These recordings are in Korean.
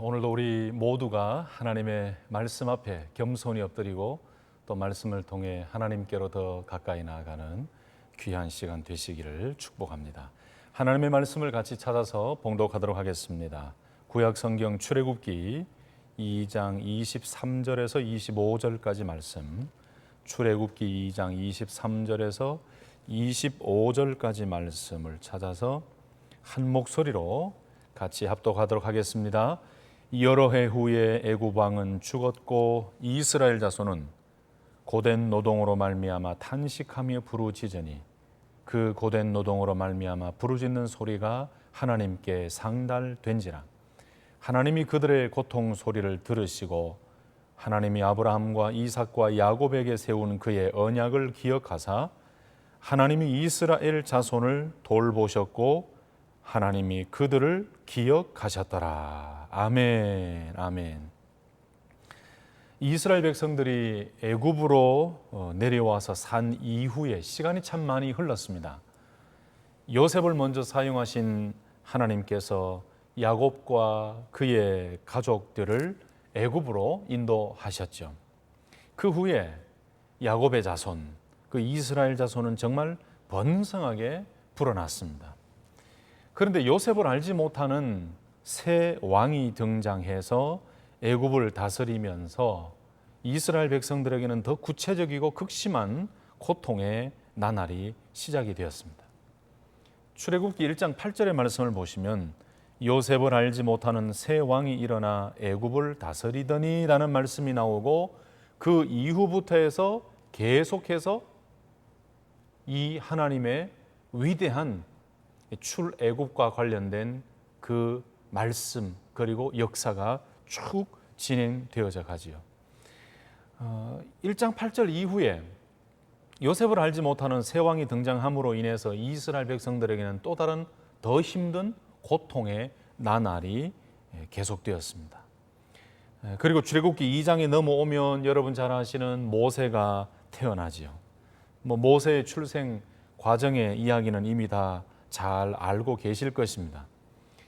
오늘도 우리 모두가 하나님의 말씀 앞에 겸손히 엎드리고 또 말씀을 통해 하나님께로 더 가까이 나아가는 귀한 시간 되시기를 축복합니다. 하나님의 말씀을 같이 찾아서 봉독하도록 하겠습니다. 구약 성경 출애굽기 2장 23절에서 25절까지 말씀, 출애굽기 2장 23절에서 25절까지 말씀을 찾아서 한 목소리로 같이 합독하도록 하겠습니다. 여러 해 후에 애굽 왕은 죽었고 이스라엘 자손은 고된 노동으로 말미암아 탄식하며 부르짖으니 그 고된 노동으로 말미암아 부르짖는 소리가 하나님께 상달된지라. 하나님이 그들의 고통 소리를 들으시고 하나님이 아브라함과 이삭과 야곱에게 세운 그의 언약을 기억하사 하나님이 이스라엘 자손을 돌보셨고 하나님이 그들을 기억하셨더라. 아멘, 아멘. 이스라엘 백성들이 애굽으로 내려와서 산 이후에 시간이 참 많이 흘렀습니다. 요셉을 먼저 사용하신 하나님께서 야곱과 그의 가족들을 애굽으로 인도하셨죠. 그 후에 야곱의 자손, 그 이스라엘 자손은 정말 번성하게 불어났습니다. 그런데 요셉을 알지 못하는 새 왕이 등장해서 애굽을 다스리면서 이스라엘 백성들에게는 더 구체적이고 극심한 고통의 나날이 시작이 되었습니다. 출애굽기 1장 8절의 말씀을 보시면 요셉을 알지 못하는 새 왕이 일어나 애굽을 다스리더니 라는 말씀이 나오고 그 이후부터 해서 계속해서 이 하나님의 위대한 출애굽과 관련된 그 말씀 그리고 역사가 쭉 진행되어져 가지요. 1장 8절 이후에 요셉을 알지 못하는 새 왕이 등장함으로 인해서 이스라엘 백성들에게는 또 다른 더 힘든 고통의 나날이 계속되었습니다. 그리고 출애굽기 2장에 넘어오면 여러분 잘 아시는 모세가 태어나지요. 모세의 출생 과정의 이야기는 이미 다 잘 알고 계실 것입니다.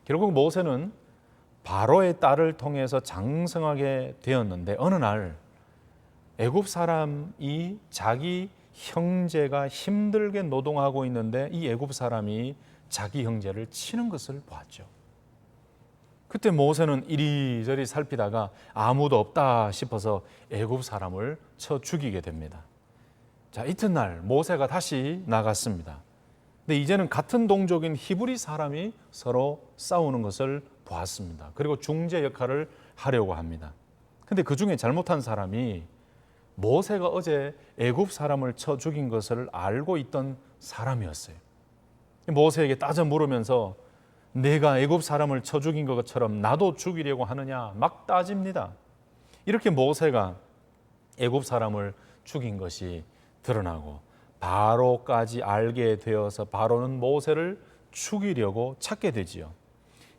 결국 모세는 바로의 딸을 통해서 장성하게 되었는데 어느 날 애굽 사람이 자기 형제가 힘들게 노동하고 있는데 이 애굽 사람이 자기 형제를 치는 것을 보았죠. 그때 모세는 이리저리 살피다가 아무도 없다 싶어서 애굽 사람을 쳐 죽이게 됩니다. 자, 이튿날 모세가 다시 나갔습니다. 근데 이제는 같은 동족인 히브리 사람이 서로 싸우는 것을 보았습니다. 그리고 중재 역할을 하려고 합니다. 근데 그 중에 잘못한 사람이 모세가 어제 애굽 사람을 쳐 죽인 것을 알고 있던 사람이었어요. 모세에게 따져 물으면서 내가 애굽 사람을 쳐 죽인 것처럼 나도 죽이려고 하느냐 막 따집니다. 이렇게 모세가 애굽 사람을 죽인 것이 드러나고 바로까지 알게 되어서 바로는 모세를 죽이려고 찾게 되지요.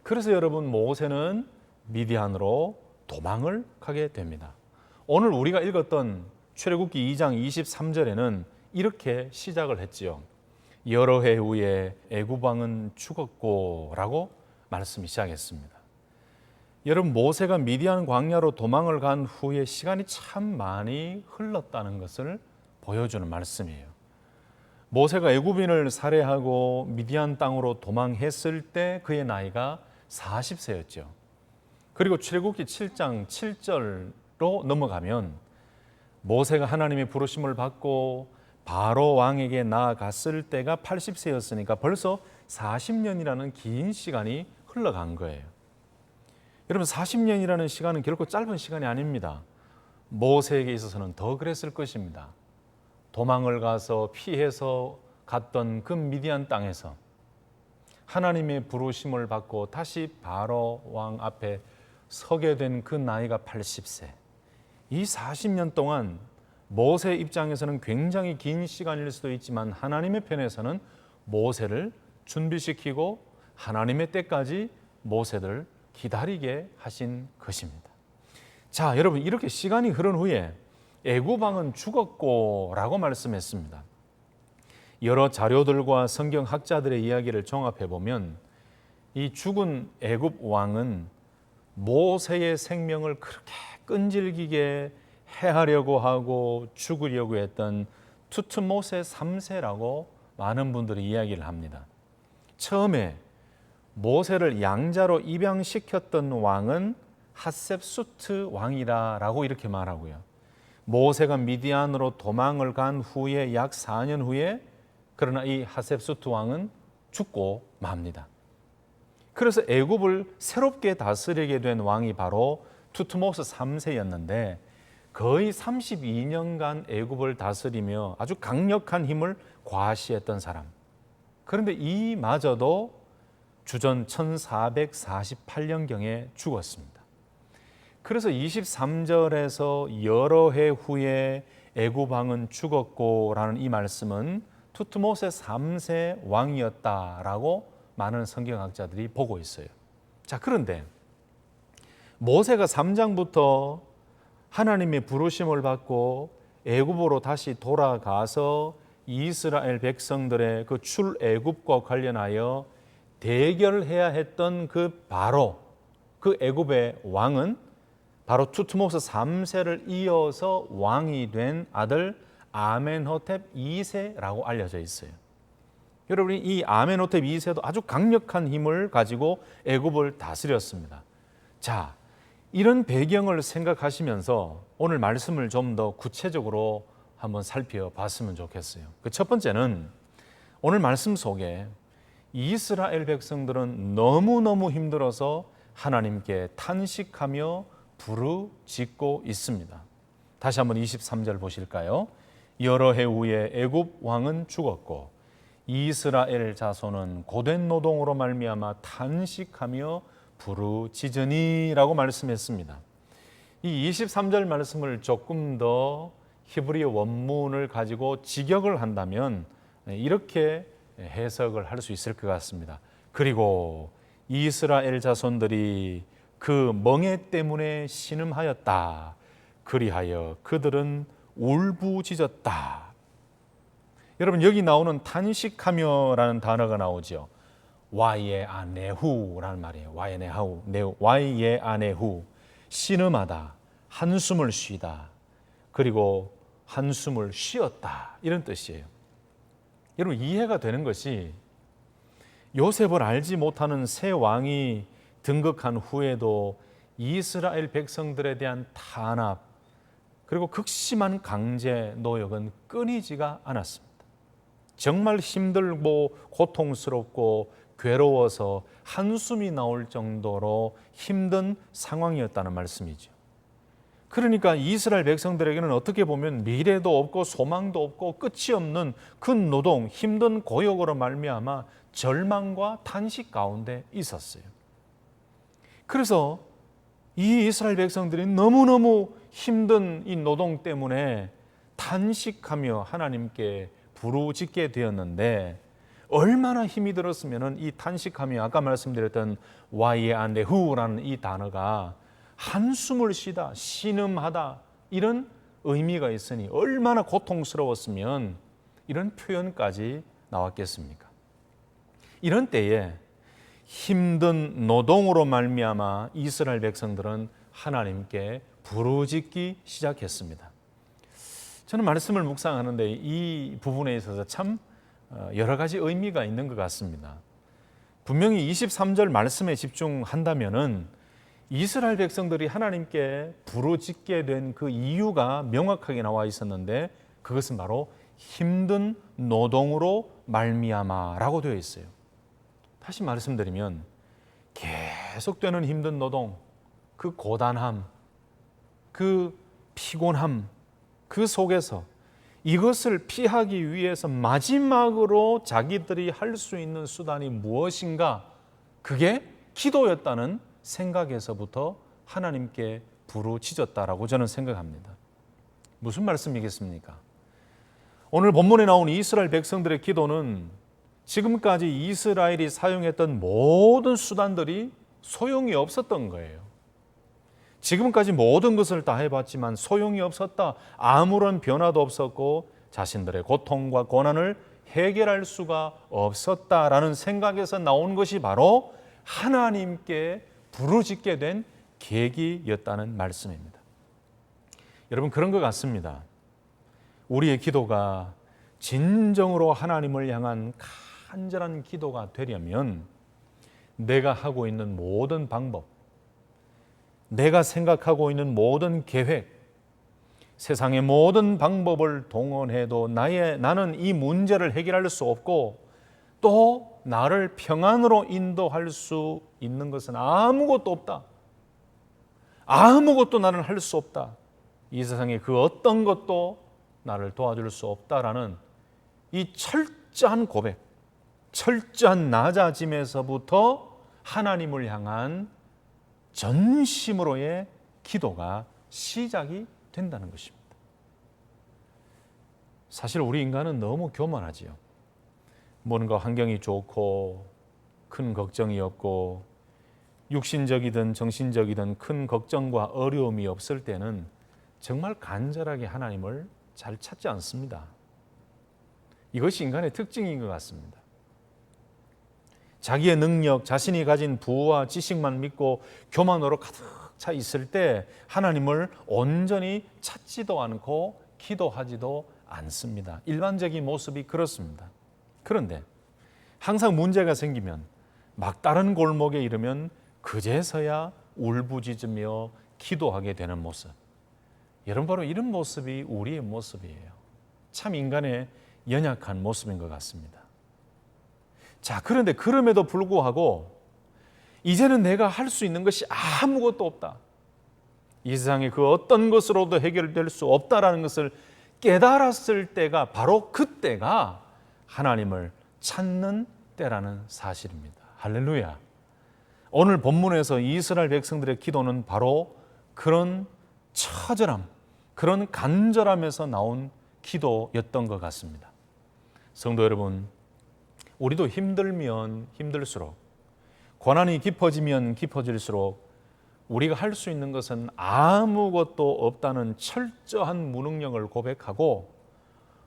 그래서 여러분 모세는 미디안으로 도망을 가게 됩니다. 오늘 우리가 읽었던 출애굽기 2장 23절에는 이렇게 시작을 했지요. 여러 해 후에 애굽 왕은 죽었고 라고 말씀이 시작했습니다. 여러분 모세가 미디안 광야로 도망을 간 후에 시간이 참 많이 흘렀다는 것을 보여주는 말씀이에요. 모세가 애굽인을 살해하고 미디안 땅으로 도망했을 때 그의 나이가 40세였죠. 그리고 출애굽기 7장 7절로 넘어가면 모세가 하나님의 부르심을 받고 바로 왕에게 나아갔을 때가 80세였으니까 벌써 40년이라는 긴 시간이 흘러간 거예요. 여러분 40년이라는 시간은 결코 짧은 시간이 아닙니다. 모세에게 있어서는 더 그랬을 것입니다. 도망을 가서 피해서 갔던 그 미디안 땅에서 하나님의 부르심을 받고 다시 바로 왕 앞에 서게 된 그 나이가 80세. 이 40년 동안 모세 입장에서는 굉장히 긴 시간일 수도 있지만 하나님의 편에서는 모세를 준비시키고 하나님의 때까지 모세를 기다리게 하신 것입니다. 자, 여러분 이렇게 시간이 흐른 후에 애굽 왕은 죽었고 라고 말씀했습니다. 여러 자료들과 성경 학자들의 이야기를 종합해 보면 이 죽은 애굽 왕은 모세의 생명을 그렇게 끈질기게 해하려고 하고 죽으려고 했던 투트모세 3세라고 많은 분들이 이야기를 합니다. 처음에 모세를 양자로 입양시켰던 왕은 핫셉수트 왕이라고 이렇게 말하고요. 모세가 미디안으로 도망을 간 후에 약 4년 후에 그러나 이 핫셉수트 왕은 죽고 맙니다. 그래서 애굽을 새롭게 다스리게 된 왕이 바로 투트모스 3세였는데 거의 32년간 애굽을 다스리며 아주 강력한 힘을 과시했던 사람. 그런데 이마저도 주전 1448년경에 죽었습니다. 그래서 23절에서 여러 해 후에 애굽 왕은 죽었고라는 이 말씀은 투트모세 3세 왕이었다라고 많은 성경학자들이 보고 있어요. 자, 그런데 모세가 3장부터 하나님의 부르심을 받고 애굽으로 다시 돌아가서 이스라엘 백성들의 그 출애굽과 관련하여 대결해야 했던 그 애굽의 왕은 바로 투트모스 3세를 이어서 왕이 된 아들 아멘호텝 2세라고 알려져 있어요. 여러분이 이 아멘호텝 2세도 아주 강력한 힘을 가지고 애굽을 다스렸습니다. 자, 이런 배경을 생각하시면서 오늘 말씀을 좀 더 구체적으로 한번 살펴봤으면 좋겠어요. 그 첫 번째는 오늘 말씀 속에 이스라엘 백성들은 너무너무 힘들어서 하나님께 탄식하며 부르짖고 있습니다. 다시 한번 23절 보실까요? 여러 해 후에 애굽 왕은 죽었고 이스라엘 자손은 고된 노동으로 말미암아 탄식하며 부르짖으니라고 말씀했습니다. 이 23절 말씀을 조금 더 히브리어 원문을 가지고 직역을 한다면 이렇게 해석을 할 수 있을 것 같습니다. 그리고 이스라엘 자손들이 그 멍에 때문에 신음하였다. 그리하여 그들은 울부짖었다. 여러분, 여기 나오는 탄식하며라는 단어가 나오죠. 와예아네후라는 말이에요. 와예아네후, 신음하다, 한숨을 쉬다, 그리고 한숨을 쉬었다, 이런 뜻이에요. 여러분, 이해가 되는 것이 요셉을 알지 못하는 새 왕이 등극한 후에도 이스라엘 백성들에 대한 탄압 그리고 극심한 강제 노역은 끊이지가 않았습니다. 정말 힘들고 고통스럽고 괴로워서 한숨이 나올 정도로 힘든 상황이었다는 말씀이죠. 그러니까 이스라엘 백성들에게는 어떻게 보면 미래도 없고 소망도 없고 끝이 없는 그 노동, 힘든 고역으로 말미암아 절망과 탄식 가운데 있었어요. 그래서 이 이스라엘 백성들이 너무너무 힘든 이 노동 때문에 탄식하며 하나님께 부르짖게 되었는데 얼마나 힘이 들었으면 이 탄식하며 아까 말씀드렸던 와이에안데후라는 이 단어가 한숨을 쉬다, 신음하다 이런 의미가 있으니 얼마나 고통스러웠으면 이런 표현까지 나왔겠습니까? 이런 때에 힘든 노동으로 말미암아 이스라엘 백성들은 하나님께 부르짖기 시작했습니다. 저는 말씀을 묵상하는데 이 부분에 있어서 참 여러 가지 의미가 있는 것 같습니다. 분명히 23절 말씀에 집중한다면은 이스라엘 백성들이 하나님께 부르짖게 된 그 이유가 명확하게 나와 있었는데 그것은 바로 힘든 노동으로 말미암아라고 되어 있어요. 다시 말씀드리면 계속되는 힘든 노동, 그 고단함, 그 피곤함, 그 속에서 이것을 피하기 위해서 마지막으로 자기들이 할 수 있는 수단이 무엇인가? 그게 기도였다는 생각에서부터 하나님께 부르짖었다라고 저는 생각합니다. 무슨 말씀이겠습니까? 오늘 본문에 나온 이스라엘 백성들의 기도는 지금까지 이스라엘이 사용했던 모든 수단들이 소용이 없었던 거예요. 지금까지 모든 것을 다 해봤지만 소용이 없었다. 아무런 변화도 없었고 자신들의 고통과 고난을 해결할 수가 없었다라는 생각에서 나온 것이 바로 하나님께 부르짖게 된 계기였다는 말씀입니다. 여러분, 그런 것 같습니다. 우리의 기도가 진정으로 하나님을 향한 간절한 기도가 되려면 내가 하고 있는 모든 방법, 내가 생각하고 있는 모든 계획, 세상의 모든 방법을 동원해도 나는 이 문제를 해결할 수 없고 또 나를 평안으로 인도할 수 있는 것은 아무것도 없다. 아무것도 나는 할 수 없다. 이 세상에 그 어떤 것도 나를 도와줄 수 없다라는 이 철저한 고백, 철저한 낮아짐에서부터 하나님을 향한 전심으로의 기도가 시작이 된다는 것입니다. 사실 우리 인간은 너무 교만하지요. 뭔가 환경이 좋고 큰 걱정이 없고 육신적이든 정신적이든 큰 걱정과 어려움이 없을 때는 정말 간절하게 하나님을 잘 찾지 않습니다. 이것이 인간의 특징인 것 같습니다. 자기의 능력, 자신이 가진 부와 지식만 믿고 교만으로 가득 차 있을 때 하나님을 온전히 찾지도 않고 기도하지도 않습니다. 일반적인 모습이 그렇습니다. 그런데 항상 문제가 생기면 막다른 골목에 이르면 그제서야 울부짖으며 기도하게 되는 모습. 여러분, 바로 이런 모습이 우리의 모습이에요. 참 인간의 연약한 모습인 것 같습니다. 자, 그런데 그럼에도 불구하고 이제는 내가 할 수 있는 것이 아무것도 없다. 이 세상에 그 어떤 것으로도 해결될 수 없다라는 것을 깨달았을 때가 바로 그때가 하나님을 찾는 때라는 사실입니다. 할렐루야. 오늘 본문에서 이스라엘 백성들의 기도는 바로 그런 처절함, 그런 간절함에서 나온 기도였던 것 같습니다. 성도 여러분, 우리도 힘들면 힘들수록, 고난이 깊어지면 깊어질수록 우리가 할 수 있는 것은 아무것도 없다는 철저한 무능력을 고백하고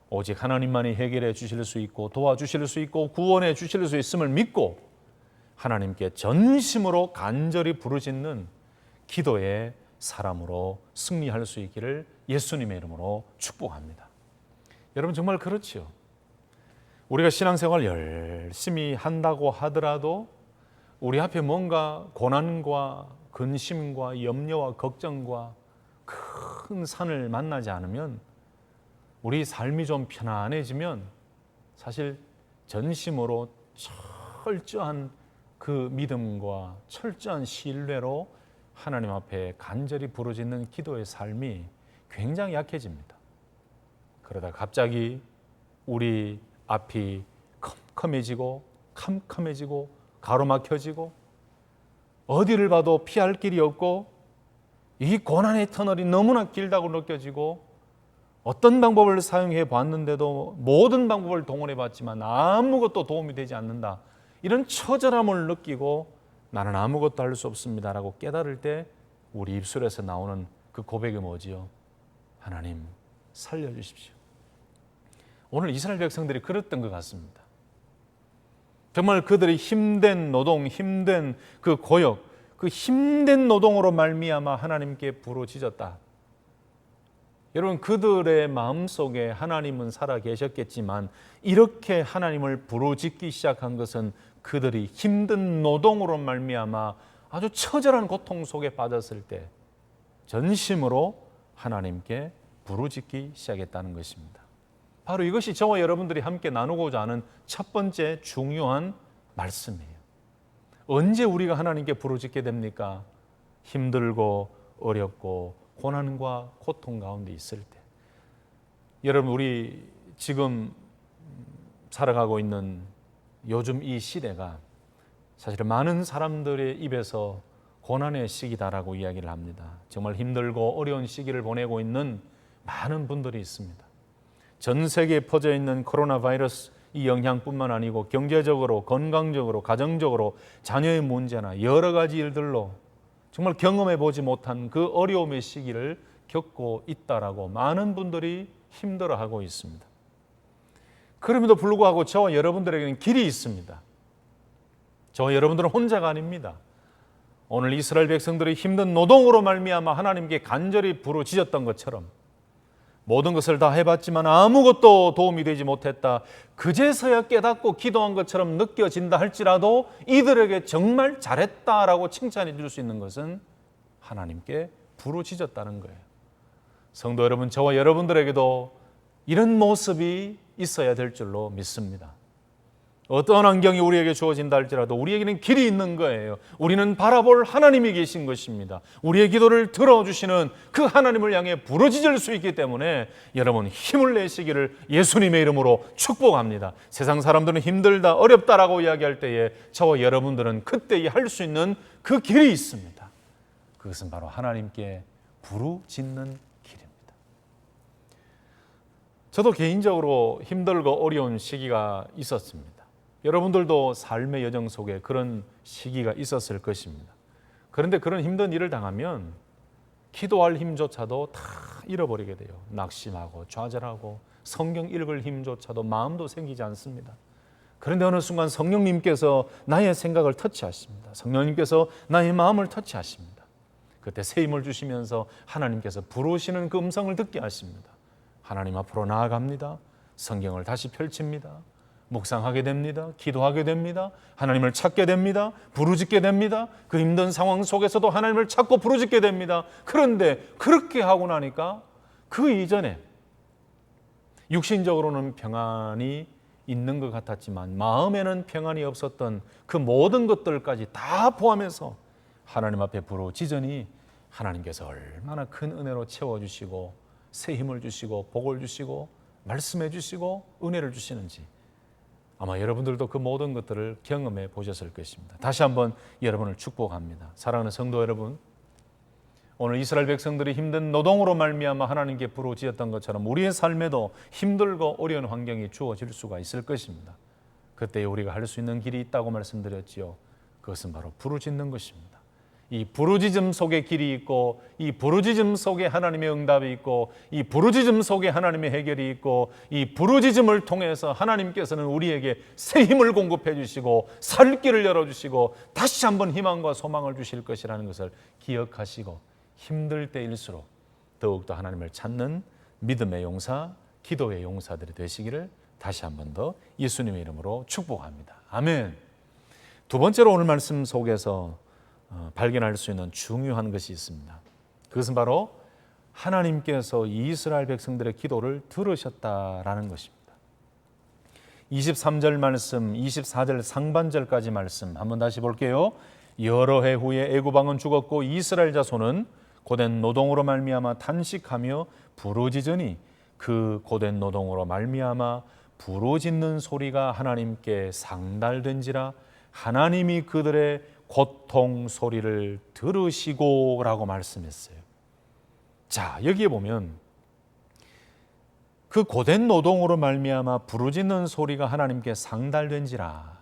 오직 하나님만이 해결해 주실 수 있고 도와주실 수 있고 구원해 주실 수 있음을 믿고 하나님께 전심으로 간절히 부르짖는 기도의 사람으로 승리할 수 있기를 예수님의 이름으로 축복합니다. 여러분, 정말 그렇지요. 우리가 신앙생활 열심히 한다고 하더라도 우리 앞에 뭔가 고난과 근심과 염려와 걱정과 큰 산을 만나지 않으면, 우리 삶이 좀 편안해지면 사실 전심으로 철저한 그 믿음과 철저한 신뢰로 하나님 앞에 간절히 부르짖는 기도의 삶이 굉장히 약해집니다. 그러다 갑자기 우리 앞이 컴컴해지고 캄캄해지고 가로막혀지고 어디를 봐도 피할 길이 없고 이 고난의 터널이 너무나 길다고 느껴지고 어떤 방법을 사용해 봤는데도 모든 방법을 동원해 봤지만 아무것도 도움이 되지 않는다. 이런 처절함을 느끼고 나는 아무것도 할 수 없습니다라고 깨달을 때 우리 입술에서 나오는 그 고백이 뭐지요? 하나님, 살려주십시오. 오늘 이스라엘 백성들이 그랬던 것 같습니다. 정말 그들이 힘든 노동, 힘든 그 고역, 그 힘든 노동으로 말미암아 하나님께 부르짖었다. 여러분, 그들의 마음속에 하나님은 살아 계셨겠지만 이렇게 하나님을 부르짖기 시작한 것은 그들이 힘든 노동으로 말미암아 아주 처절한 고통 속에 빠졌을 때 전심으로 하나님께 부르짖기 시작했다는 것입니다. 바로 이것이 저와 여러분들이 함께 나누고자 하는 첫 번째 중요한 말씀이에요. 언제 우리가 하나님께 부르짖게 됩니까? 힘들고 어렵고 고난과 고통 가운데 있을 때. 여러분, 우리 지금 살아가고 있는 요즘 이 시대가 사실 많은 사람들의 입에서 고난의 시기다라고 이야기를 합니다. 정말 힘들고 어려운 시기를 보내고 있는 많은 분들이 있습니다. 전 세계에 퍼져 있는 코로나 바이러스 이 영향뿐만 아니고 경제적으로, 건강적으로, 가정적으로, 자녀의 문제나 여러 가지 일들로 정말 경험해 보지 못한 그 어려움의 시기를 겪고 있다라고 많은 분들이 힘들어하고 있습니다. 그럼에도 불구하고 저와 여러분들에게는 길이 있습니다. 저와 여러분들은 혼자가 아닙니다. 오늘 이스라엘 백성들의 힘든 노동으로 말미암아 하나님께 간절히 부르짖었던 것처럼 모든 것을 다 해봤지만 아무것도 도움이 되지 못했다, 그제서야 깨닫고 기도한 것처럼 느껴진다 할지라도 이들에게 정말 잘했다라고 칭찬해 줄 수 있는 것은 하나님께 부르짖었다는 거예요. 성도 여러분, 저와 여러분들에게도 이런 모습이 있어야 될 줄로 믿습니다. 어떤 환경이 우리에게 주어진다 할지라도 우리에게는 길이 있는 거예요. 우리는 바라볼 하나님이 계신 것입니다. 우리의 기도를 들어주시는 그 하나님을 향해 부르짖을 수 있기 때문에 여러분 힘을 내시기를 예수님의 이름으로 축복합니다. 세상 사람들은 힘들다, 어렵다라고 이야기할 때에 저와 여러분들은 그때에 할 수 있는 그 길이 있습니다. 그것은 바로 하나님께 부르짖는 길입니다. 저도 개인적으로 힘들고 어려운 시기가 있었습니다. 여러분들도 삶의 여정 속에 그런 시기가 있었을 것입니다. 그런데 그런 힘든 일을 당하면 기도할 힘조차도 다 잃어버리게 돼요. 낙심하고 좌절하고 성경 읽을 힘조차도 마음도 생기지 않습니다. 그런데 어느 순간 성령님께서 나의 생각을 터치하십니다. 성령님께서 나의 마음을 터치하십니다. 그때 새 힘을 주시면서 하나님께서 부르시는 그 음성을 듣게 하십니다. 하나님 앞으로 나아갑니다. 성경을 다시 펼칩니다. 묵상하게 됩니다. 기도하게 됩니다. 하나님을 찾게 됩니다. 부르짖게 됩니다. 그 힘든 상황 속에서도 하나님을 찾고 부르짖게 됩니다. 그런데 그렇게 하고 나니까 그 이전에 육신적으로는 평안이 있는 것 같았지만 마음에는 평안이 없었던 그 모든 것들까지 다 포함해서 하나님 앞에 부르짖으니 하나님께서 얼마나 큰 은혜로 채워주시고 새 힘을 주시고 복을 주시고 말씀해 주시고 은혜를 주시는지 아마 여러분들도 그 모든 것들을 경험해 보셨을 것입니다. 다시 한번 여러분을 축복합니다. 사랑하는 성도 여러분, 오늘 이스라엘 백성들이 힘든 노동으로 말미암아 하나님께 부르짖었던 것처럼 우리의 삶에도 힘들고 어려운 환경이 주어질 수가 있을 것입니다. 그때 우리가 할 수 있는 길이 있다고 말씀드렸지요. 그것은 바로 부르짖는 것입니다. 이 부르짖음 속에 길이 있고 이 부르짖음 속에 하나님의 응답이 있고 이 부르짖음 속에 하나님의 해결이 있고 이 부르짖음을 통해서 하나님께서는 우리에게 새 힘을 공급해 주시고 살 길을 열어주시고 다시 한번 희망과 소망을 주실 것이라는 것을 기억하시고 힘들 때일수록 더욱더 하나님을 찾는 믿음의 용사, 기도의 용사들이 되시기를 다시 한번 더 예수님의 이름으로 축복합니다. 아멘. 두 번째로 오늘 말씀 속에서 발견할 수 있는 중요한 것이 있습니다. 그것은 바로 하나님께서 이스라엘 백성들의 기도를 들으셨다라는 것입니다. 23절 말씀, 24절 상반절까지 말씀 한번 다시 볼게요. 여러 해 후에 애굽 왕은 죽었고 이스라엘 자손은 고된 노동으로 말미암아 탄식하며 부르짖으니 그 고된 노동으로 말미암아 부르짖는 소리가 하나님께 상달된지라 하나님이 그들의 고통 소리를 들으시고 라고 말씀했어요. 자, 여기에 보면 그 고된 노동으로 말미암아 부르짖는 소리가 하나님께 상달된지라.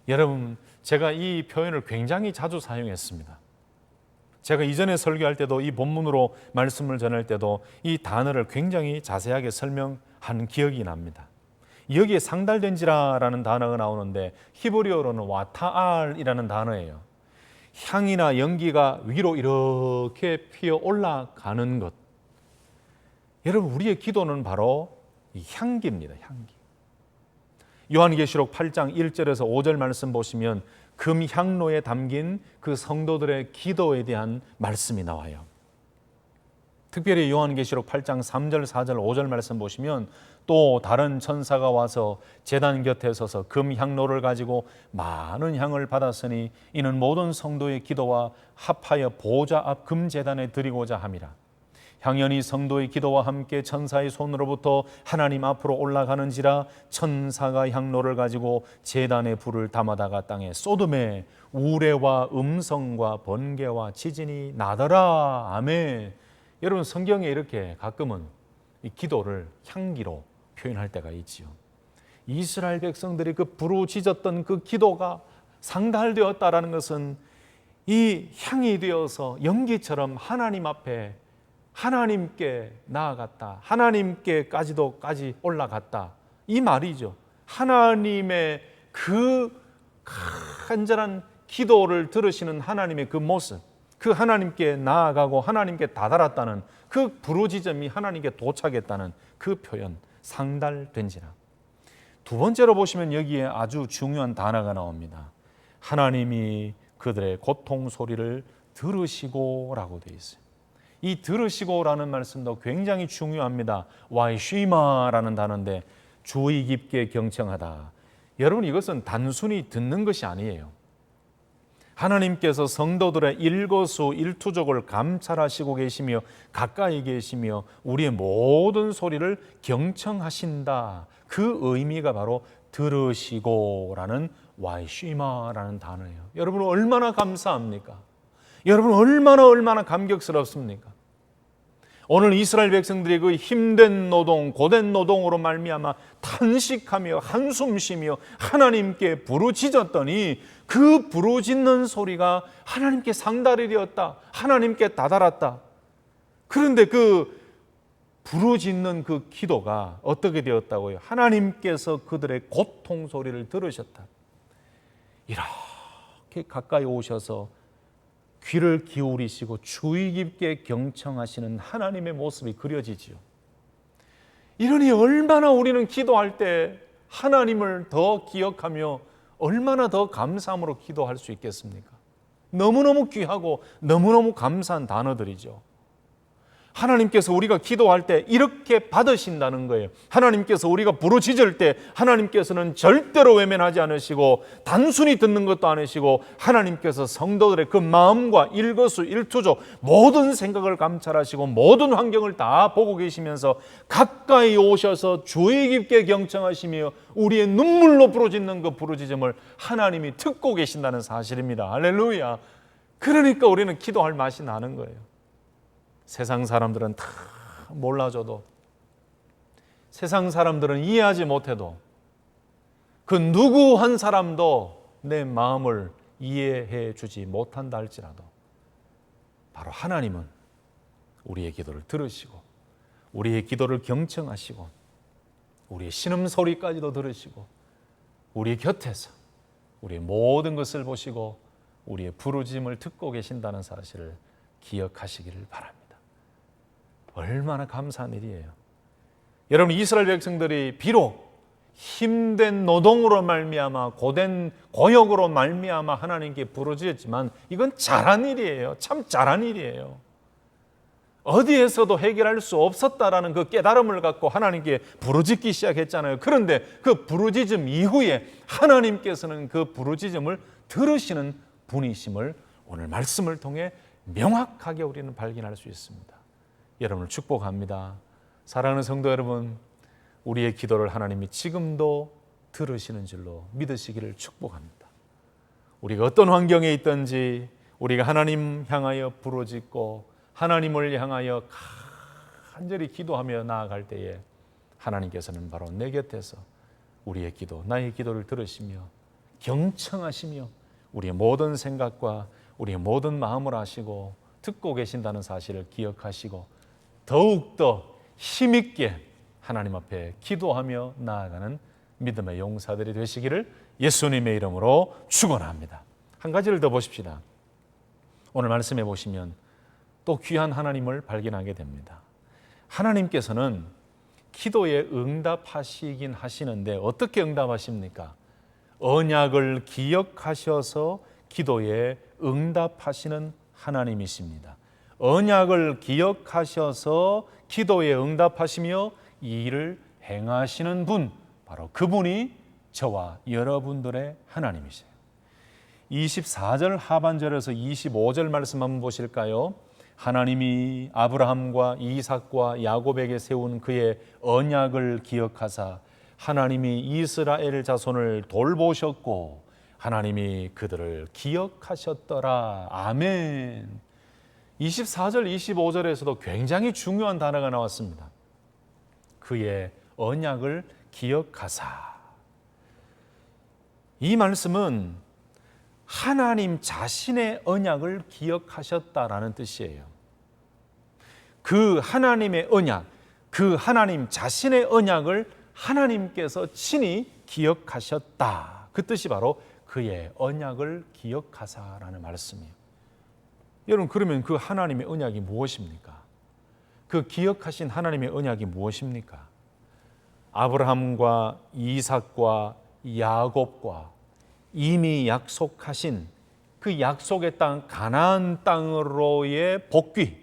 여러분, 제가 이 표현을 굉장히 자주 사용했습니다. 제가 이전에 설교할 때도 이 본문으로 말씀을 전할 때도 이 단어를 굉장히 자세하게 설명한 기억이 납니다. 여기에 상달된지라라는 단어가 나오는데 히브리어로는 와타알이라는 단어예요. 향이나 연기가 위로 이렇게 피어 올라가는 것. 여러분, 우리의 기도는 바로 이 향기입니다. 향기. 요한계시록 8장 1절에서 5절 말씀 보시면 금향로에 담긴 그 성도들의 기도에 대한 말씀이 나와요. 특별히 요한계시록 8장 3절, 4절, 5절 말씀 보시면 또 다른 천사가 와서 제단 곁에 서서 금향로를 가지고 많은 향을 받았으니 이는 모든 성도의 기도와 합하여 보좌 앞 금제단에 드리고자 함이라. 향연이 성도의 기도와 함께 천사의 손으로부터 하나님 앞으로 올라가는지라. 천사가 향로를 가지고 제단에 불을 담아다가 땅에 쏟음에 우레와 음성과 번개와 지진이 나더라. 아멘. 여러분, 성경에 이렇게 가끔은 이 기도를 향기로 표현할 때가 있지요. 이스라엘 백성들이 그 부르짖었던 그 기도가 상달되었다라는 것은 이 향이 되어서 연기처럼 하나님 앞에 하나님께 나아갔다. 하나님께까지 올라갔다. 이 말이죠. 하나님의 그 간절한 기도를 들으시는 하나님의 그 모습, 그 하나님께 나아가고 하나님께 다다랐다는 그 부르짖음이 하나님께 도착했다는 그 표현, 상달된지라. 두 번째로 보시면 여기에 아주 중요한 단어가 나옵니다. 하나님이 그들의 고통 소리를 들으시고라고 되어 있어요. 이 들으시고라는 말씀도 굉장히 중요합니다. 와이쉬마라는 단어인데 주의 깊게 경청하다. 여러분, 이것은 단순히 듣는 것이 아니에요. 하나님께서 성도들의 일거수일투족을 감찰하시고 계시며 가까이 계시며 우리의 모든 소리를 경청하신다. 그 의미가 바로 들으시고라는 와이쉬마라는 단어예요. 여러분, 얼마나 감사합니까? 여러분, 얼마나 감격스럽습니까? 오늘 이스라엘 백성들이 그 힘든 노동, 고된 노동으로 말미암아 탄식하며 한숨 쉬며 하나님께 부르짖었더니 그 부르짖는 소리가 하나님께 상달이 되었다. 하나님께 다다랐다. 그런데 그 부르짖는 그 기도가 어떻게 되었다고요? 하나님께서 그들의 고통 소리를 들으셨다. 이렇게 가까이 오셔서 귀를 기울이시고 주의 깊게 경청하시는 하나님의 모습이 그려지지요. 이러니 얼마나 우리는 기도할 때 하나님을 더 기억하며 얼마나 더 감사함으로 기도할 수 있겠습니까? 너무너무 귀하고 너무너무 감사한 단어들이죠. 하나님께서 우리가 기도할 때 이렇게 받으신다는 거예요. 하나님께서 우리가 부르짖을 때 하나님께서는 절대로 외면하지 않으시고 단순히 듣는 것도 아니시고 하나님께서 성도들의 그 마음과 일거수일투족 모든 생각을 감찰하시고 모든 환경을 다 보고 계시면서 가까이 오셔서 주의 깊게 경청하시며 우리의 눈물로 부르짖는 그 부르짖음을 하나님이 듣고 계신다는 사실입니다. 할렐루야. 그러니까 우리는 기도할 맛이 나는 거예요. 세상 사람들은 다 몰라줘도, 세상 사람들은 이해하지 못해도, 그 누구 한 사람도 내 마음을 이해해 주지 못한다 할지라도 바로 하나님은 우리의 기도를 들으시고 우리의 기도를 경청하시고 우리의 신음소리까지도 들으시고 우리의 곁에서 우리의 모든 것을 보시고 우리의 부르짖음을 듣고 계신다는 사실을 기억하시기를 바랍니다. 얼마나 감사한 일이에요. 여러분, 이스라엘 백성들이 비록 힘든 노동으로 말미암아 고된 고역으로 말미암아 하나님께 부르짖었지만 이건 잘한 일이에요. 참 잘한 일이에요. 어디에서도 해결할 수 없었다라는 그 깨달음을 갖고 하나님께 부르짖기 시작했잖아요. 그런데 그 부르짖음 이후에 하나님께서는 그 부르짖음을 들으시는 분이심을 오늘 말씀을 통해 명확하게 우리는 발견할 수 있습니다. 여러분을 축복합니다. 사랑하는 성도 여러분, 우리의 기도를 하나님이 지금도 들으시는 줄로 믿으시기를 축복합니다. 우리가 어떤 환경에 있든지 우리가 하나님 향하여 부르짖고 하나님을 향하여 간절히 기도하며 나아갈 때에 하나님께서는 바로 내 곁에서 우리의 기도, 나의 기도를 들으시며 경청하시며 우리의 모든 생각과 우리의 모든 마음을 아시고 듣고 계신다는 사실을 기억하시고 더욱더 힘있게 하나님 앞에 기도하며 나아가는 믿음의 용사들이 되시기를 예수님의 이름으로 축원합니다. 한 가지를 더 보십시다. 오늘 말씀해 보시면 또 귀한 하나님을 발견하게 됩니다. 하나님께서는 기도에 응답하시긴 하시는데 어떻게 응답하십니까? 언약을 기억하셔서 기도에 응답하시는 하나님이십니다. 언약을 기억하셔서 기도에 응답하시며 이 일을 행하시는 분, 바로 그분이 저와 여러분들의 하나님이세요. 24절 하반절에서 25절 말씀 한번 보실까요? 하나님이 아브라함과 이삭과 야곱에게 세운 그의 언약을 기억하사 하나님이 이스라엘 자손을 돌보셨고 하나님이 그들을 기억하셨더라. 아멘. 24절, 25절에서도 굉장히 중요한 단어가 나왔습니다. 그의 언약을 기억하사. 이 말씀은 하나님 자신의 언약을 기억하셨다라는 뜻이에요. 그 하나님의 언약, 그 하나님 자신의 언약을 하나님께서 친히 기억하셨다. 그 뜻이 바로 그의 언약을 기억하사라는 말씀이에요. 여러분, 그러면 그 하나님의 언약이 무엇입니까? 그 기억하신 하나님의 언약이 무엇입니까? 아브라함과 이삭과 야곱과 이미 약속하신 그 약속의 땅 가나안 땅으로의 복귀,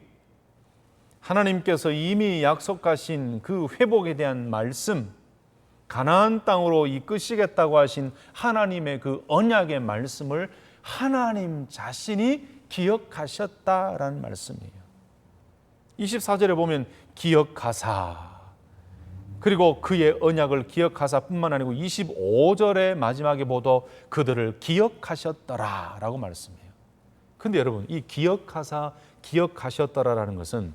하나님께서 이미 약속하신 그 회복에 대한 말씀, 가나안 땅으로 이끄시겠다고 하신 하나님의 그 언약의 말씀을 하나님 자신이 기억하셨다라는 말씀이에요. 24절에 보면 기억하사, 그리고 그의 언약을 기억하사 뿐만 아니고 25절의 마지막에 보도 그들을 기억하셨더라 라고 말씀해요. 근데 여러분, 이 기억하사, 기억하셨더라라는 것은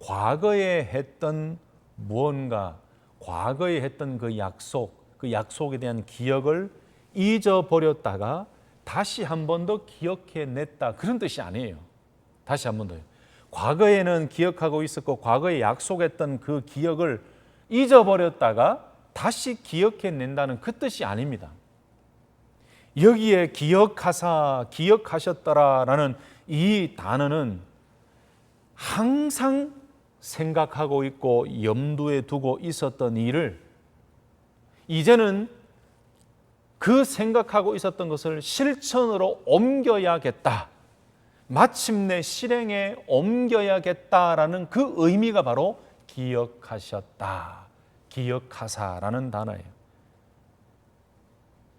과거에 했던 무언가, 과거에 했던 그 약속에 대한 기억을 잊어버렸다가 다시 한 번 더 기억해냈다, 그런 뜻이 아니에요. 다시 한 번 더요. 과거에는 기억하고 있었고 과거에 약속했던 그 기억을 잊어버렸다가 다시 기억해낸다는 그 뜻이 아닙니다. 여기에 기억하사, 기억하셨더라라는 이 단어는 항상 생각하고 있고 염두에 두고 있었던 일을 이제는 그 생각하고 있었던 것을 실천으로 옮겨야겠다, 마침내 실행에 옮겨야겠다라는 그 의미가 바로 기억하셨다, 기억하사라는 단어예요.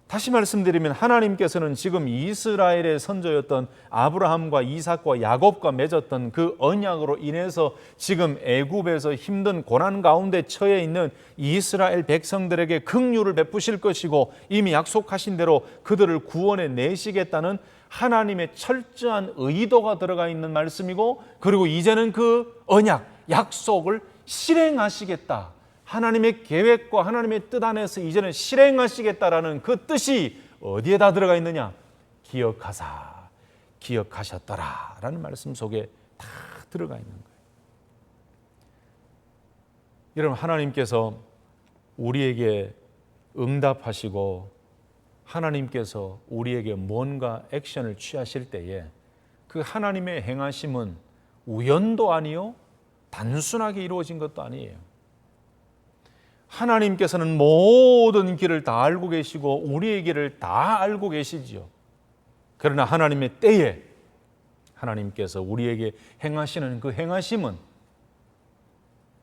다시 말씀드리면 하나님께서는 지금 이스라엘의 선조였던 아브라함과 이삭과 야곱과 맺었던 그 언약으로 인해서 지금 애굽에서 힘든 고난 가운데 처해 있는 이스라엘 백성들에게 긍휼을 베푸실 것이고 이미 약속하신 대로 그들을 구원해 내시겠다는 하나님의 철저한 의도가 들어가 있는 말씀이고, 그리고 이제는 그 언약, 약속을 실행하시겠다, 하나님의 계획과 하나님의 뜻 안에서 이제는 실행하시겠다라는 그 뜻이 어디에다 들어가 있느냐? 기억하사, 기억하셨더라라는 말씀 속에 다 들어가 있는 거예요. 여러분, 하나님께서 우리에게 응답하시고 하나님께서 우리에게 뭔가 액션을 취하실 때에 그 하나님의 행하심은 우연도 아니요, 단순하게 이루어진 것도 아니에요. 하나님께서는 모든 길을 다 알고 계시고 우리의 길을 다 알고 계시지요. 그러나 하나님의 때에 하나님께서 우리에게 행하시는 그 행하심은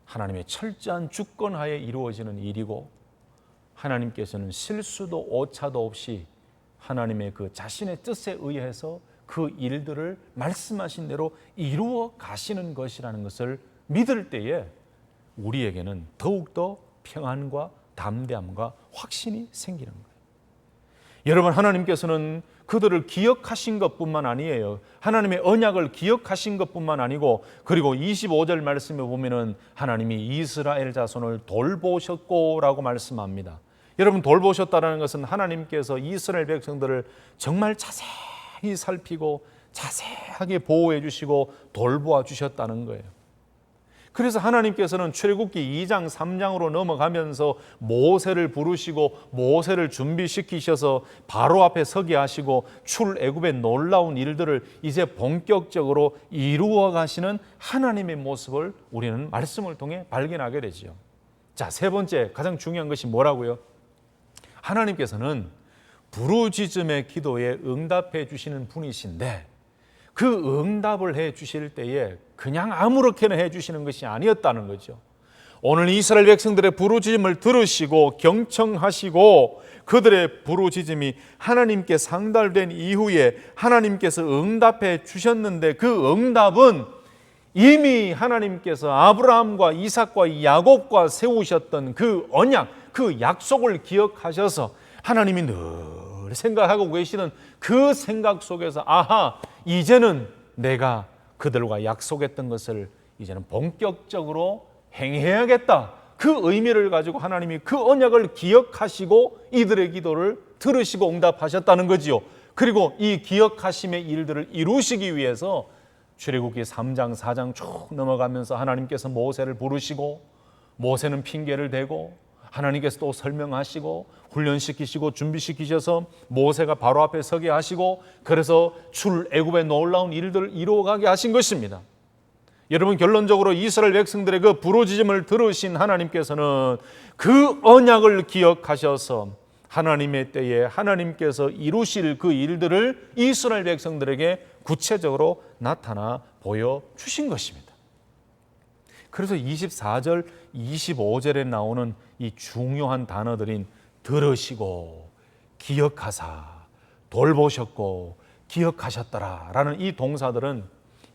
하나님의 철저한 주권하에 이루어지는 일이고, 하나님께서는 실수도 오차도 없이 하나님의 그 자신의 뜻에 의해서 그 일들을 말씀하신 대로 이루어 가시는 것이라는 것을 믿을 때에 우리에게는 더욱더 평안과 담대함과 확신이 생기는 거예요. 여러분, 하나님께서는 그들을 기억하신 것뿐만 아니에요. 하나님의 언약을 기억하신 것뿐만 아니고, 그리고 25절 말씀에 보면은 하나님이 이스라엘 자손을 돌보셨고라고 말씀합니다. 여러분, 돌보셨다는 것은 하나님께서 이스라엘 백성들을 정말 자세히 살피고 자세하게 보호해 주시고 돌보아 주셨다는 거예요. 그래서 하나님께서는 출애굽기 2장 3장으로 넘어가면서 모세를 부르시고 모세를 준비시키셔서 바로 앞에 서게 하시고 출애굽의 놀라운 일들을 이제 본격적으로 이루어 가시는 하나님의 모습을 우리는 말씀을 통해 발견하게 되죠. 자, 세 번째, 가장 중요한 것이 뭐라고요? 하나님께서는 부르짖음의 기도에 응답해 주시는 분이신데, 그 응답을 해 주실 때에 그냥 아무렇게나 해 주시는 것이 아니었다는 거죠. 오늘 이스라엘 백성들의 부르짖음을 들으시고 경청하시고 그들의 부르짖음이 하나님께 상달된 이후에 하나님께서 응답해 주셨는데, 그 응답은 이미 하나님께서 아브라함과 이삭과 야곱과 세우셨던 그 언약, 그 약속을 기억하셔서 하나님이 늘 생각하고 계시는 그 생각 속에서, 아하, 이제는 내가 그들과 약속했던 것을 이제는 본격적으로 행해야겠다, 그 의미를 가지고 하나님이 그 언약을 기억하시고 이들의 기도를 들으시고 응답하셨다는 거지요. 그리고 이 기억하심의 일들을 이루시기 위해서 출애굽기 3장 4장 쭉 넘어가면서 하나님께서 모세를 부르시고 모세는 핑계를 대고 하나님께서 또 설명하시고 훈련시키시고 준비시키셔서 모세가 바로 앞에 서게 하시고 그래서 출애굽의 놀라운 일들을 이루어가게 하신 것입니다. 여러분, 결론적으로 이스라엘 백성들의 그 부르짖음을 들으신 하나님께서는 그 언약을 기억하셔서 하나님의 때에 하나님께서 이루실 그 일들을 이스라엘 백성들에게 구체적으로 나타나 보여주신 것입니다. 그래서 24절, 25절에 나오는 이 중요한 단어들인 들으시고 기억하사 돌보셨고 기억하셨더라 라는 이 동사들은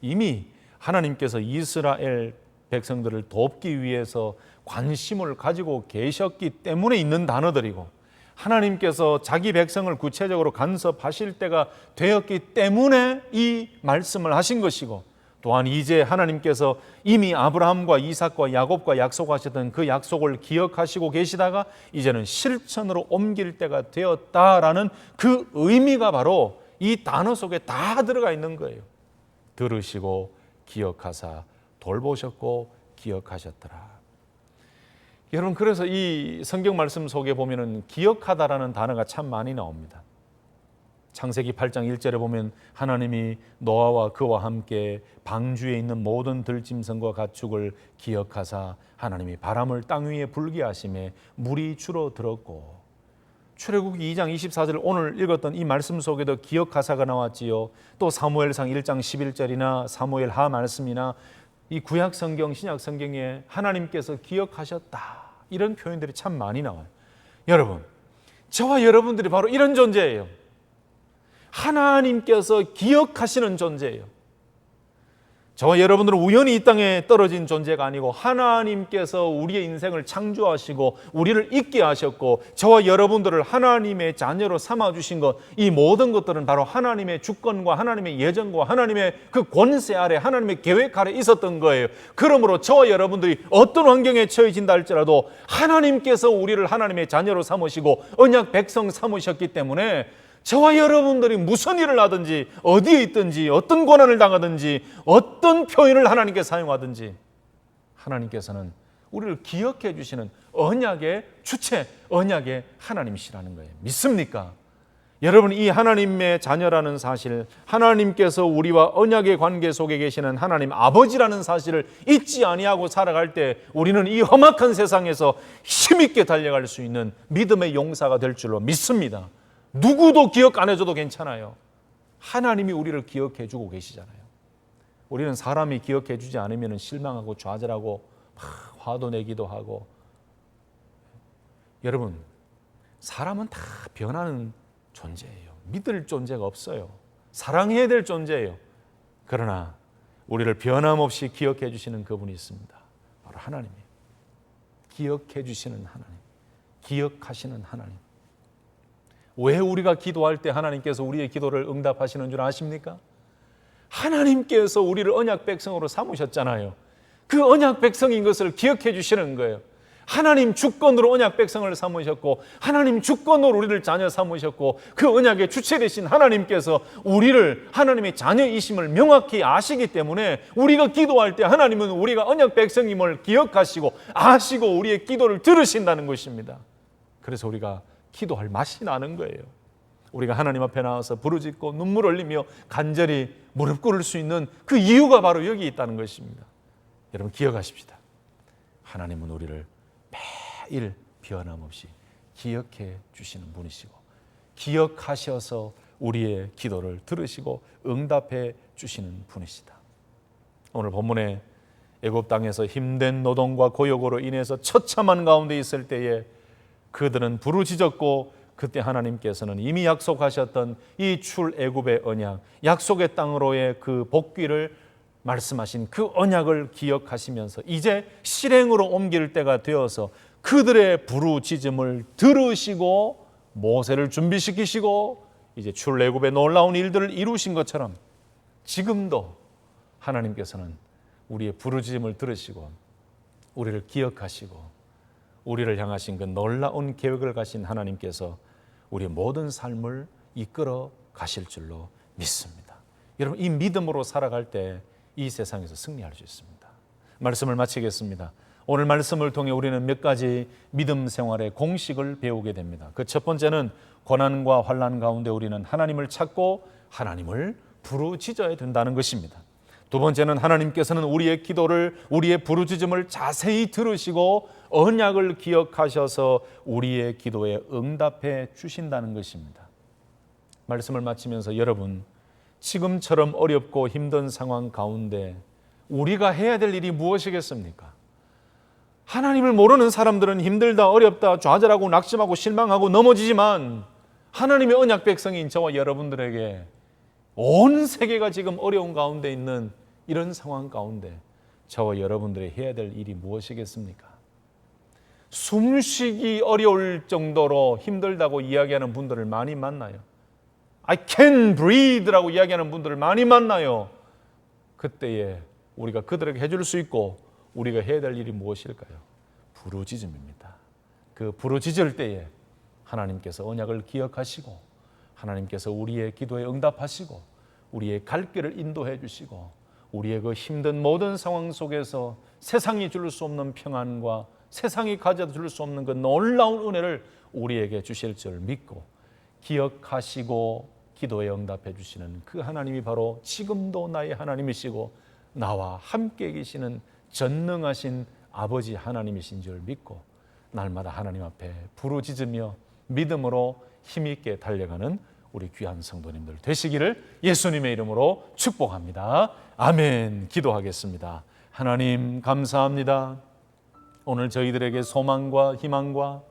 이미 하나님께서 이스라엘 백성들을 돕기 위해서 관심을 가지고 계셨기 때문에 있는 단어들이고, 하나님께서 자기 백성을 구체적으로 간섭하실 때가 되었기 때문에 이 말씀을 하신 것이고, 또한 이제 하나님께서 이미 아브라함과 이삭과 야곱과 약속하셨던 그 약속을 기억하시고 계시다가 이제는 실천으로 옮길 때가 되었다라는 그 의미가 바로 이 단어 속에 다 들어가 있는 거예요. 들으시고 기억하사 돌보셨고 기억하셨더라. 여러분, 그래서 이 성경 말씀 속에 보면은 기억하다라는 단어가 참 많이 나옵니다. 창세기 8장 1절에 보면 하나님이 노아와 그와 함께 방주에 있는 모든 들짐승과 가축을 기억하사 하나님이 바람을 땅 위에 불게 하심에 물이 줄어들었고, 출애굽기 2장 24절 오늘 읽었던 이 말씀 속에도 기억하사가 나왔지요. 또 사무엘상 1장 11절이나 사무엘 하 말씀이나 이 구약 성경, 신약 성경에 하나님께서 기억하셨다 이런 표현들이 참 많이 나와요. 여러분, 저와 여러분들이 바로 이런 존재예요. 하나님께서 기억하시는 존재예요. 저와 여러분들은 우연히 이 땅에 떨어진 존재가 아니고 하나님께서 우리의 인생을 창조하시고 우리를 있게 하셨고 저와 여러분들을 하나님의 자녀로 삼아주신 것, 이 모든 것들은 바로 하나님의 주권과 하나님의 예정과 하나님의 그 권세 아래, 하나님의 계획 아래 있었던 거예요. 그러므로 저와 여러분들이 어떤 환경에 처해진다 할지라도 하나님께서 우리를 하나님의 자녀로 삼으시고 언약 백성 삼으셨기 때문에 저와 여러분들이 무슨 일을 하든지 어디에 있든지 어떤 고난을 당하든지 어떤 표현을 하나님께 사용하든지 하나님께서는 우리를 기억해 주시는 언약의 주체, 언약의 하나님이시라는 거예요. 믿습니까? 여러분, 이 하나님의 자녀라는 사실, 하나님께서 우리와 언약의 관계 속에 계시는 하나님 아버지라는 사실을 잊지 아니하고 살아갈 때 우리는 이 험악한 세상에서 힘있게 달려갈 수 있는 믿음의 용사가 될 줄로 믿습니다. 누구도 기억 안 해줘도 괜찮아요. 하나님이 우리를 기억해 주고 계시잖아요. 우리는 사람이 기억해 주지 않으면 실망하고 좌절하고 막 화도 내기도 하고. 여러분, 사람은 다 변하는 존재예요. 믿을 존재가 없어요. 사랑해야 될 존재예요. 그러나 우리를 변함없이 기억해 주시는 그분이 있습니다. 바로 하나님이에요. 기억해 주시는 하나님, 기억하시는 하나님. 왜 우리가 기도할 때 하나님께서 우리의 기도를 응답하시는 줄 아십니까? 하나님께서 우리를 언약 백성으로 삼으셨잖아요. 그 언약 백성인 것을 기억해 주시는 거예요. 하나님 주권으로 언약 백성을 삼으셨고 하나님 주권으로 우리를 자녀 삼으셨고 그 언약의 주체 되신 하나님께서 우리를 하나님의 자녀이심을 명확히 아시기 때문에 우리가 기도할 때 하나님은 우리가 언약 백성임을 기억하시고 아시고 우리의 기도를 들으신다는 것입니다. 그래서 우리가 기도할 맛이 나는 거예요. 우리가 하나님 앞에 나와서 부르짖고 눈물 흘리며 간절히 무릎 꿇을 수 있는 그 이유가 바로 여기 있다는 것입니다. 여러분, 기억하십시다. 하나님은 우리를 매일 변함없이 기억해 주시는 분이시고 기억하셔서 우리의 기도를 들으시고 응답해 주시는 분이시다. 오늘 본문에 애굽 땅에서 힘든 노동과 고역으로 인해서 처참한 가운데 있을 때에 그들은 부르짖었고 그때 하나님께서는 이미 약속하셨던 이 출애굽의 언약, 약속의 땅으로의 그 복귀를 말씀하신 그 언약을 기억하시면서 이제 실행으로 옮길 때가 되어서 그들의 부르짖음을 들으시고 모세를 준비시키시고 이제 출애굽의 놀라운 일들을 이루신 것처럼 지금도 하나님께서는 우리의 부르짖음을 들으시고 우리를 기억하시고 우리를 향하신 그 놀라운 계획을 가신 하나님께서 우리의 모든 삶을 이끌어 가실 줄로 믿습니다. 여러분, 이 믿음으로 살아갈 때 이 세상에서 승리할 수 있습니다. 말씀을 마치겠습니다. 오늘 말씀을 통해 우리는 몇 가지 믿음 생활의 공식을 배우게 됩니다. 그 첫 번째는 고난과 환난 가운데 우리는 하나님을 찾고 하나님을 부르짖어야 된다는 것입니다. 두 번째는 하나님께서는 우리의 기도를, 우리의 부르짖음을 자세히 들으시고 언약을 기억하셔서 우리의 기도에 응답해 주신다는 것입니다. 말씀을 마치면서 여러분, 지금처럼 어렵고 힘든 상황 가운데 우리가 해야 될 일이 무엇이겠습니까? 하나님을 모르는 사람들은 힘들다, 어렵다, 좌절하고 낙심하고 실망하고 넘어지지만 하나님의 언약 백성인 저와 여러분들에게 온 세계가 지금 어려운 가운데 있는 이런 상황 가운데 저와 여러분들이 해야 될 일이 무엇이겠습니까? 숨쉬기 어려울 정도로 힘들다고 이야기하는 분들을 많이 만나요. I can't breathe라고 이야기하는 분들을 많이 만나요. 그때에 우리가 그들에게 해줄 수 있고 우리가 해야 될 일이 무엇일까요? 부르짖음입니다. 그 부르짖을 때에 하나님께서 언약을 기억하시고 하나님께서 우리의 기도에 응답하시고 우리의 갈 길을 인도해 주시고 우리의 그 힘든 모든 상황 속에서 세상이 줄 수 없는 평안과 세상이 가져다 줄 수 없는 그 놀라운 은혜를 우리에게 주실 줄 믿고 기억하시고 기도에 응답해 주시는 그 하나님이 바로 지금도 나의 하나님이시고 나와 함께 계시는 전능하신 아버지 하나님이신 줄 믿고 날마다 하나님 앞에 부르짖으며 믿음으로 힘있게 달려가는 우리 귀한 성도님들 되시기를 예수님의 이름으로 축복합니다. 아멘. 기도하겠습니다. 하나님 감사합니다. 오늘 저희들에게 소망과 희망과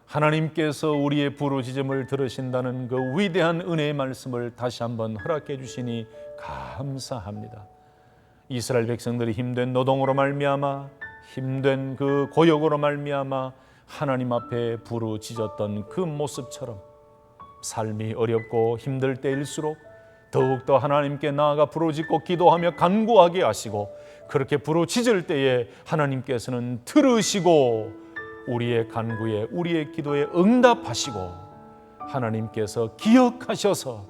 하나님께서 우리의 부르짖음을 들으신다는 그 위대한 은혜의 말씀을 다시 한번 허락해 주시니 감사합니다. 이스라엘 백성들이 힘든 노동으로 말미암아 힘든 그 고역으로 말미암아 하나님 앞에 부르짖었던 그 모습처럼 삶이 어렵고 힘들 때일수록 더욱더 하나님께 나아가 부르짖고 기도하며 간구하게 하시고 그렇게 부르짖을 때에 하나님께서는 들으시고 우리의 간구에 우리의 기도에 응답하시고 하나님께서 기억하셔서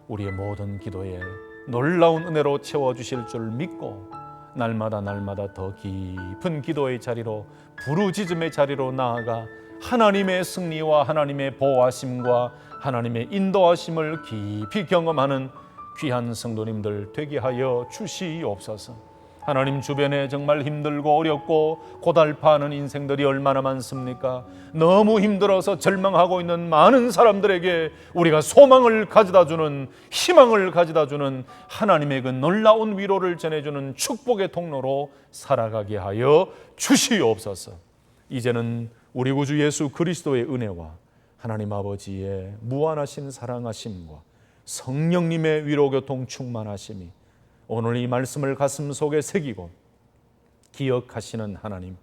우리의 모든 기도에 놀라운 은혜로 채워주실 줄 믿고 날마다 더 깊은 기도의 자리로 부르짖음의 자리로 나아가 하나님의 승리와 하나님의 보호하심과 하나님의 인도하심을 깊이 경험하는 귀한 성도님들 되게 하여 주시옵소서. 하나님 주변에 정말 힘들고 어렵고 고달파하는 인생들이 얼마나 많습니까? 너무 힘들어서 절망하고 있는 많은 사람들에게 우리가 소망을 가져다주는 희망을 가져다주는 하나님의 그 놀라운 위로를 전해주는 축복의 통로로 살아가게 하여 주시옵소서. 이제는 우리 구주 예수 그리스도의 은혜와 하나님 아버지의 무한하신 사랑하심과 성령님의 위로교통 충만하심이 오늘 이 말씀을 가슴 속에 새기고 기억하시는 하나님,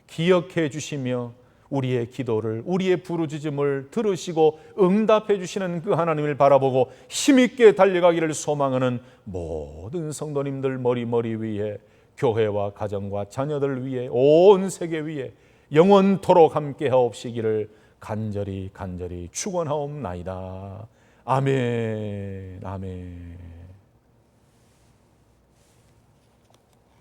기억해 주시며 우리의 기도를, 우리의 부르짖음을 들으시고 응답해 주시는 그 하나님을 바라보고 힘있게 달려가기를 소망하는 모든 성도님들 머리 위에 교회와 가정과 자녀들 위에 온 세계 위에 영원토록 함께 하옵시기를 간절히 축원하옵나이다. 아멘.